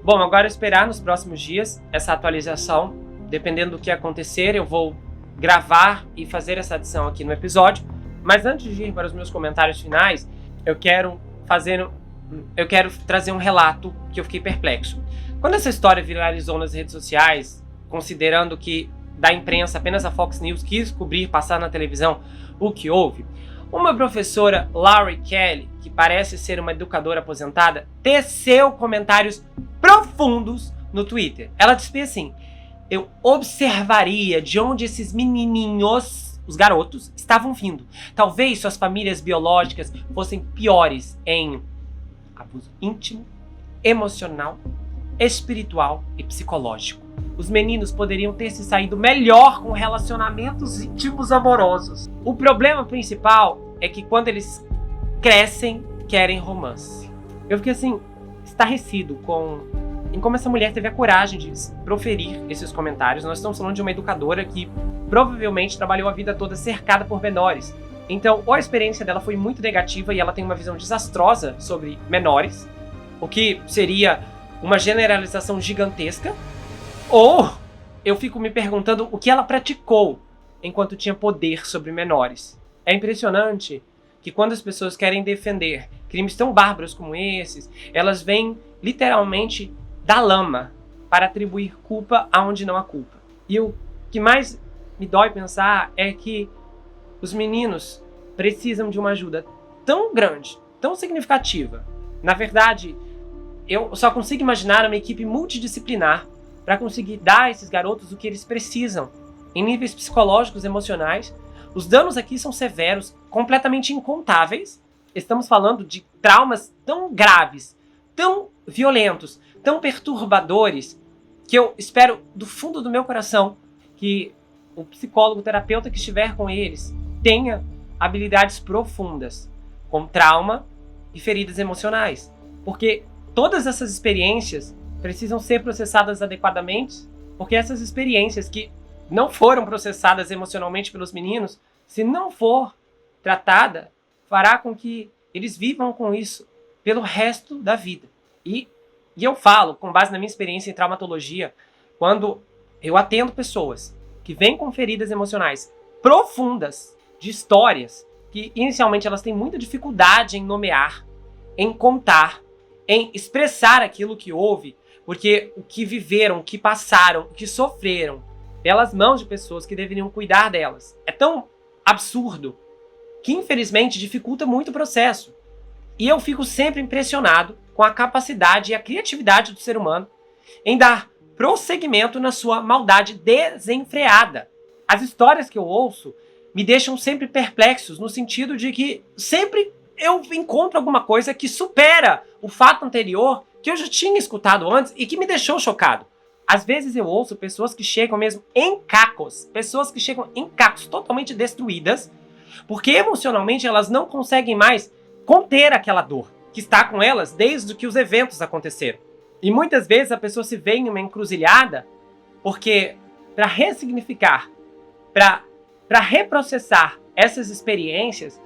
Bom, agora esperar nos próximos dias essa atualização. Dependendo do que acontecer, eu vou gravar e fazer essa adição aqui no episódio. Mas antes de ir para os meus comentários finais, eu quero trazer um relato que eu fiquei perplexo. Quando essa história viralizou nas redes sociais, considerando que da imprensa apenas a Fox News quis cobrir, passar na televisão o que houve, uma professora, Laurie Kelly, que parece ser uma educadora aposentada, teceu comentários profundos no Twitter. Ela disse assim: eu observaria de onde esses menininhos, os garotos, estavam vindo. Talvez suas famílias biológicas fossem piores em abuso íntimo, emocional, espiritual e psicológico. Os meninos poderiam ter se saído melhor com relacionamentos íntimos amorosos. O problema principal é que quando eles crescem, querem romance. Eu fiquei assim, estarrecido em como essa mulher teve a coragem de proferir esses comentários. Nós estamos falando de uma educadora que provavelmente trabalhou a vida toda cercada por menores. Então, ou a experiência dela foi muito negativa e ela tem uma visão desastrosa sobre menores, o que seria uma generalização gigantesca, ou eu fico me perguntando o que ela praticou enquanto tinha poder sobre menores. É impressionante que quando as pessoas querem defender crimes tão bárbaros como esses, elas vêm literalmente da lama para atribuir culpa aonde não há culpa. E o que mais me dói pensar é que os meninos precisam de uma ajuda tão grande, tão significativa. Na verdade, eu só consigo imaginar uma equipe multidisciplinar para conseguir dar a esses garotos o que eles precisam, em níveis psicológicos e emocionais. Os danos aqui são severos, completamente incontáveis. Estamos falando de traumas tão graves, tão violentos, tão perturbadores, que eu espero do fundo do meu coração que o psicólogo, o terapeuta que estiver com eles tenha habilidades profundas com trauma e feridas emocionais. Porque todas essas experiências precisam ser processadas adequadamente, porque essas experiências que não foram processadas emocionalmente pelos meninos, se não for tratada, fará com que eles vivam com isso pelo resto da vida. E eu falo, com base na minha experiência em traumatologia, quando eu atendo pessoas que vêm com feridas emocionais profundas, de histórias que inicialmente elas têm muita dificuldade em nomear, em contar, em expressar aquilo que houve, porque o que viveram, o que passaram, o que sofreram pelas mãos de pessoas que deveriam cuidar delas é tão absurdo que infelizmente dificulta muito o processo. E eu fico sempre impressionado com a capacidade e a criatividade do ser humano em dar prosseguimento na sua maldade desenfreada. As histórias que eu ouço me deixam sempre perplexos, no sentido de que sempre eu encontro alguma coisa que supera o fato anterior que eu já tinha escutado antes e que me deixou chocado. Às vezes eu ouço pessoas que chegam mesmo em cacos, totalmente destruídas, porque emocionalmente elas não conseguem mais conter aquela dor que está com elas desde que os eventos aconteceram. E muitas vezes a pessoa se vê em uma encruzilhada porque para ressignificar, para reprocessar essas experiências,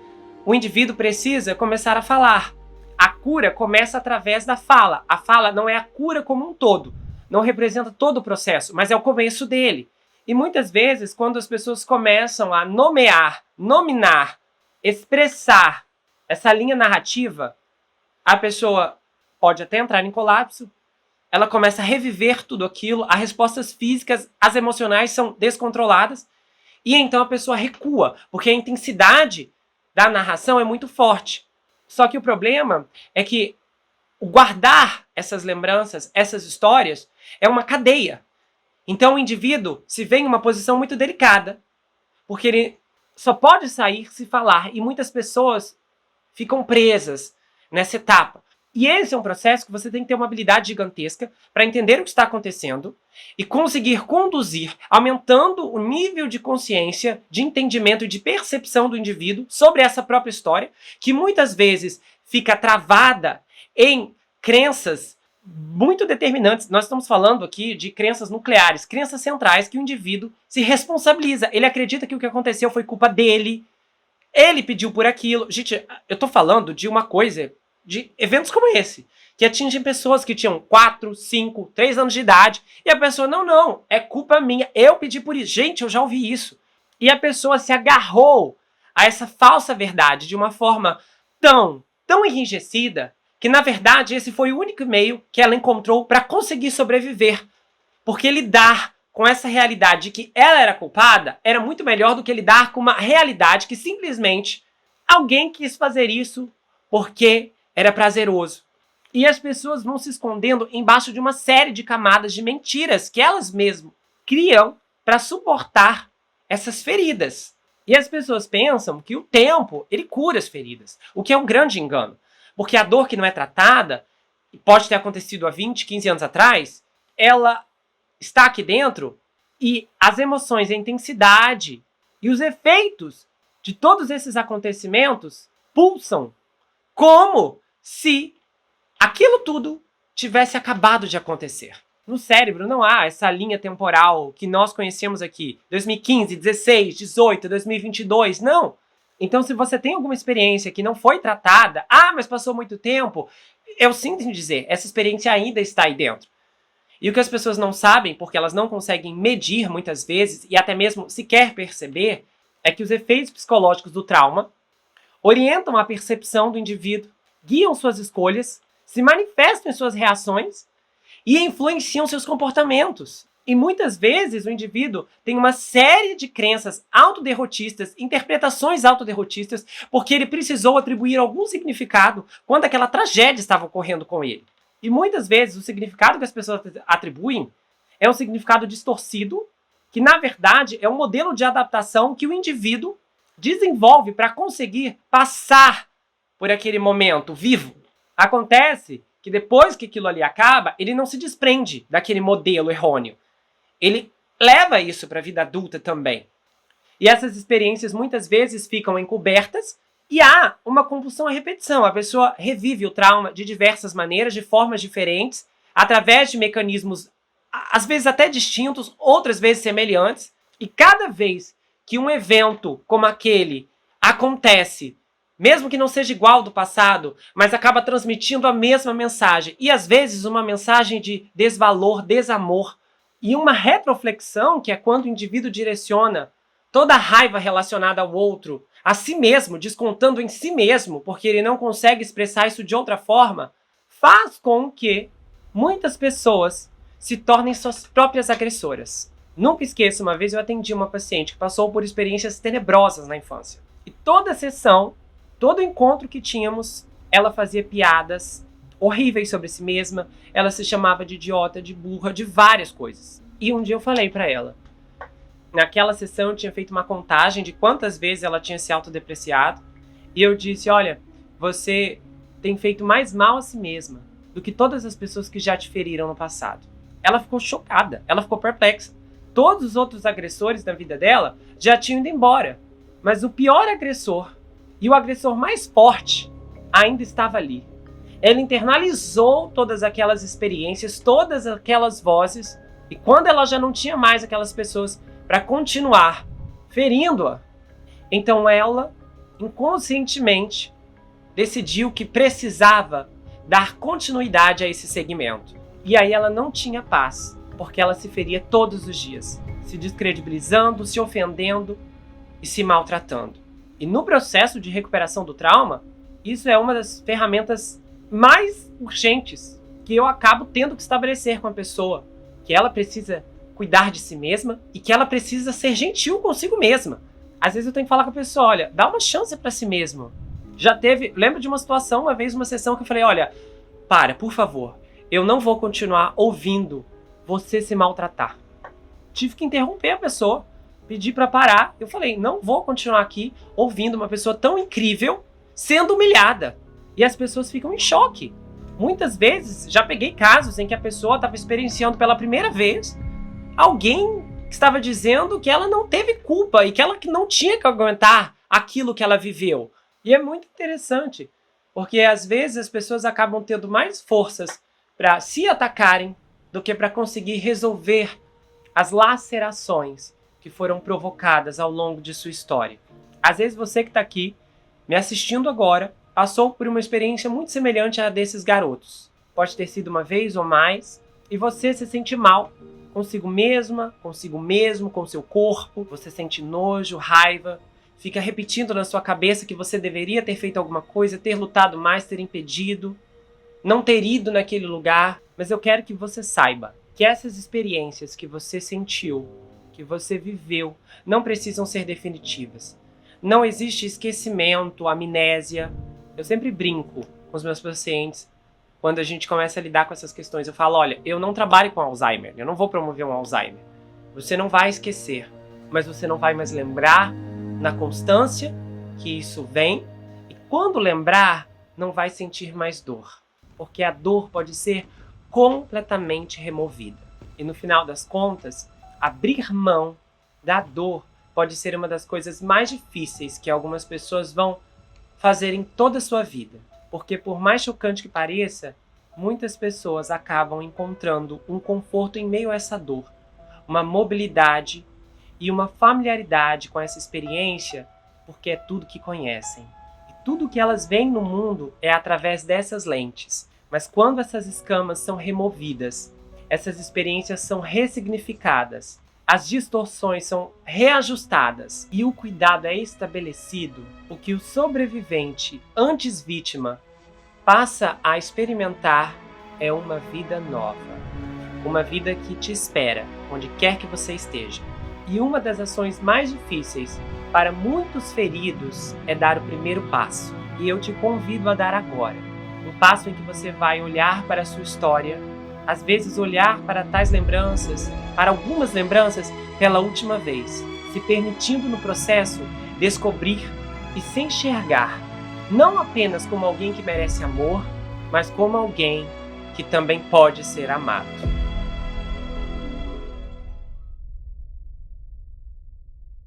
o indivíduo precisa começar a falar. A cura começa através da fala. A fala não é a cura como um todo, não representa todo o processo, mas é o começo dele. E muitas vezes, quando as pessoas começam a nomear, nominar, expressar essa linha narrativa, a pessoa pode até entrar em colapso, ela começa a reviver tudo aquilo, as respostas físicas, as emocionais são descontroladas, e então a pessoa recua, porque a intensidade da narração é muito forte. Só que o problema é que o guardar essas lembranças, essas histórias, é uma cadeia. Então o indivíduo se vê em uma posição muito delicada, porque ele só pode sair se falar, e muitas pessoas ficam presas nessa etapa. E esse é um processo que você tem que ter uma habilidade gigantesca para entender o que está acontecendo e conseguir conduzir, aumentando o nível de consciência, de entendimento e de percepção do indivíduo sobre essa própria história, que muitas vezes fica travada em crenças muito determinantes. Nós estamos falando aqui de crenças nucleares, crenças centrais que o indivíduo se responsabiliza. Ele acredita que o que aconteceu foi culpa dele, ele pediu por aquilo. Gente, eu tô falando de uma coisa de eventos como esse, que atingem pessoas que tinham 4, 5, 3 anos de idade, e a pessoa, não, é culpa minha, eu pedi por isso. Gente, eu já ouvi isso. E a pessoa se agarrou a essa falsa verdade de uma forma tão enrijecida, que na verdade esse foi o único meio que ela encontrou para conseguir sobreviver. Porque lidar com essa realidade de que ela era culpada era muito melhor do que lidar com uma realidade que simplesmente alguém quis fazer isso porque era prazeroso. E as pessoas vão se escondendo embaixo de uma série de camadas de mentiras que elas mesmas criam para suportar essas feridas. E as pessoas pensam que o tempo, ele cura as feridas, o que é um grande engano. Porque a dor que não é tratada, e pode ter acontecido há 20, 15 anos atrás, ela está aqui dentro e as emoções, a intensidade e os efeitos de todos esses acontecimentos pulsam como se aquilo tudo tivesse acabado de acontecer. No cérebro não há essa linha temporal que nós conhecemos aqui, 2015, 16, 18, 2022, não. Então, se você tem alguma experiência que não foi tratada, mas passou muito tempo, eu sinto em dizer, essa experiência ainda está aí dentro. E o que as pessoas não sabem, porque elas não conseguem medir muitas vezes, e até mesmo sequer perceber, é que os efeitos psicológicos do trauma orientam a percepção do indivíduo, guiam suas escolhas, se manifestam em suas reações e influenciam seus comportamentos. E muitas vezes o indivíduo tem uma série de crenças autoderrotistas, interpretações autoderrotistas, porque ele precisou atribuir algum significado quando aquela tragédia estava ocorrendo com ele. E muitas vezes o significado que as pessoas atribuem é um significado distorcido, que na verdade é um modelo de adaptação que o indivíduo desenvolve para conseguir passar por aquele momento vivo. Acontece que depois que aquilo ali acaba, ele não se desprende daquele modelo errôneo. Ele leva isso para a vida adulta também. E essas experiências muitas vezes ficam encobertas e há uma compulsão à repetição. A pessoa revive o trauma de diversas maneiras, de formas diferentes, através de mecanismos, às vezes até distintos, outras vezes semelhantes. E cada vez que um evento como aquele acontece, mesmo que não seja igual ao do passado, mas acaba transmitindo a mesma mensagem, e às vezes uma mensagem de desvalor, desamor, e uma retroflexão, que é quando o indivíduo direciona toda a raiva relacionada ao outro, a si mesmo, descontando em si mesmo, porque ele não consegue expressar isso de outra forma, faz com que muitas pessoas se tornem suas próprias agressoras. Nunca esqueço, uma vez eu atendi uma paciente que passou por experiências tenebrosas na infância. E toda sessão, todo encontro que tínhamos, ela fazia piadas horríveis sobre si mesma, ela se chamava de idiota, de burra, de várias coisas. E um dia eu falei pra ela, naquela sessão eu tinha feito uma contagem de quantas vezes ela tinha se autodepreciado, e eu disse, olha, você tem feito mais mal a si mesma do que todas as pessoas que já te feriram no passado. Ela ficou chocada, ela ficou perplexa. Todos os outros agressores da vida dela já tinham ido embora, mas o pior agressor e o agressor mais forte ainda estava ali. Ela internalizou todas aquelas experiências, todas aquelas vozes, e quando ela já não tinha mais aquelas pessoas para continuar ferindo-a, então ela, inconscientemente, decidiu que precisava dar continuidade a esse segmento. E aí ela não tinha paz, porque ela se feria todos os dias, se descredibilizando, se ofendendo e se maltratando. E no processo de recuperação do trauma, isso é uma das ferramentas mais urgentes que eu acabo tendo que estabelecer com a pessoa, que ela precisa cuidar de si mesma e que ela precisa ser gentil consigo mesma. Às vezes eu tenho que falar com a pessoa, olha, dá uma chance para si mesmo. Lembro de uma situação, uma vez, uma sessão que eu falei, olha, por favor, eu não vou continuar ouvindo você se maltratar. Tive que interromper a pessoa, pedir para parar. Eu falei, não vou continuar aqui ouvindo uma pessoa tão incrível sendo humilhada. E as pessoas ficam em choque. Muitas vezes, já peguei casos em que a pessoa estava experienciando pela primeira vez alguém que estava dizendo que ela não teve culpa e que ela não tinha que aguentar aquilo que ela viveu. E é muito interessante, porque às vezes as pessoas acabam tendo mais forças para se atacarem do que para conseguir resolver as lacerações que foram provocadas ao longo de sua história. Às vezes você que está aqui me assistindo agora passou por uma experiência muito semelhante à desses garotos. Pode ter sido uma vez ou mais, e você se sente mal consigo mesma, consigo mesmo, com seu corpo. Você sente nojo, raiva, fica repetindo na sua cabeça que você deveria ter feito alguma coisa, ter lutado mais, ter impedido, não ter ido naquele lugar. Mas eu quero que você saiba que essas experiências que você sentiu, que você viveu, não precisam ser definitivas. Não existe esquecimento, amnésia. Eu sempre brinco com os meus pacientes quando a gente começa a lidar com essas questões. Eu falo, olha, eu não trabalho com Alzheimer, eu não vou promover um Alzheimer. Você não vai esquecer, mas você não vai mais lembrar na constância que isso vem. E quando lembrar, não vai sentir mais dor, porque a dor pode ser completamente removida. E no final das contas, abrir mão da dor pode ser uma das coisas mais difíceis que algumas pessoas vão fazer em toda a sua vida. Porque por mais chocante que pareça, muitas pessoas acabam encontrando um conforto em meio a essa dor, uma mobilidade e uma familiaridade com essa experiência, porque é tudo que conhecem. E tudo que elas veem no mundo é através dessas lentes. Mas quando essas escamas são removidas, essas experiências são ressignificadas, as distorções são reajustadas e o cuidado é estabelecido, o que o sobrevivente, antes vítima, passa a experimentar é uma vida nova. Uma vida que te espera, onde quer que você esteja. E uma das ações mais difíceis para muitos feridos é dar o primeiro passo. E eu te convido a dar agora. Um passo em que você vai olhar para a sua história, às vezes olhar para tais lembranças, para algumas lembranças, pela última vez, se permitindo no processo descobrir e se enxergar, não apenas como alguém que merece amor, mas como alguém que também pode ser amado.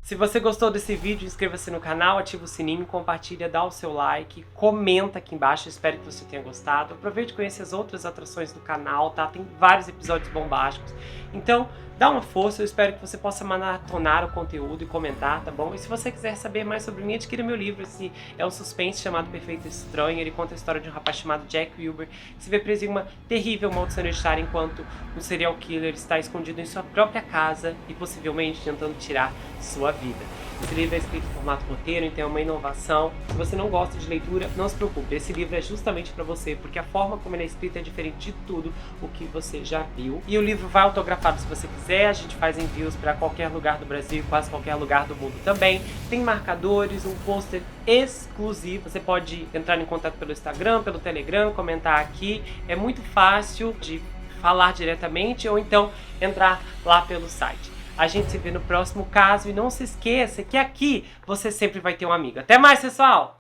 Se você gostou desse vídeo, inscreva-se no canal, ativa o sininho, compartilha, dá o seu like, comenta aqui embaixo, espero que você tenha gostado. Aproveite e conheça as outras atrações do canal, tá? Tem vários episódios bombásticos. Então, dá uma força, eu espero que você possa maratonar o conteúdo e comentar, tá bom? E se você quiser saber mais sobre mim, adquira meu livro. Esse é um suspense chamado Perfeito Estranho. Ele conta a história de um rapaz chamado Jack Wilber, que se vê preso em uma terrível maldição hereditária enquanto um serial killer está escondido em sua própria casa e possivelmente tentando tirar sua vida. Esse livro é escrito em formato roteiro, então é uma inovação. Se você não gosta de leitura, não se preocupe. Esse livro é justamente para você, porque a forma como ele é escrito é diferente de tudo o que você já viu. E o livro vai autografado se você quiser. A gente faz envios para qualquer lugar do Brasil, quase qualquer lugar do mundo também. Tem marcadores, um pôster exclusivo. Você pode entrar em contato pelo Instagram, pelo Telegram, comentar aqui. É muito fácil de falar diretamente ou então entrar lá pelo site. A gente se vê no próximo caso e não se esqueça que aqui você sempre vai ter um amigo. Até mais, pessoal!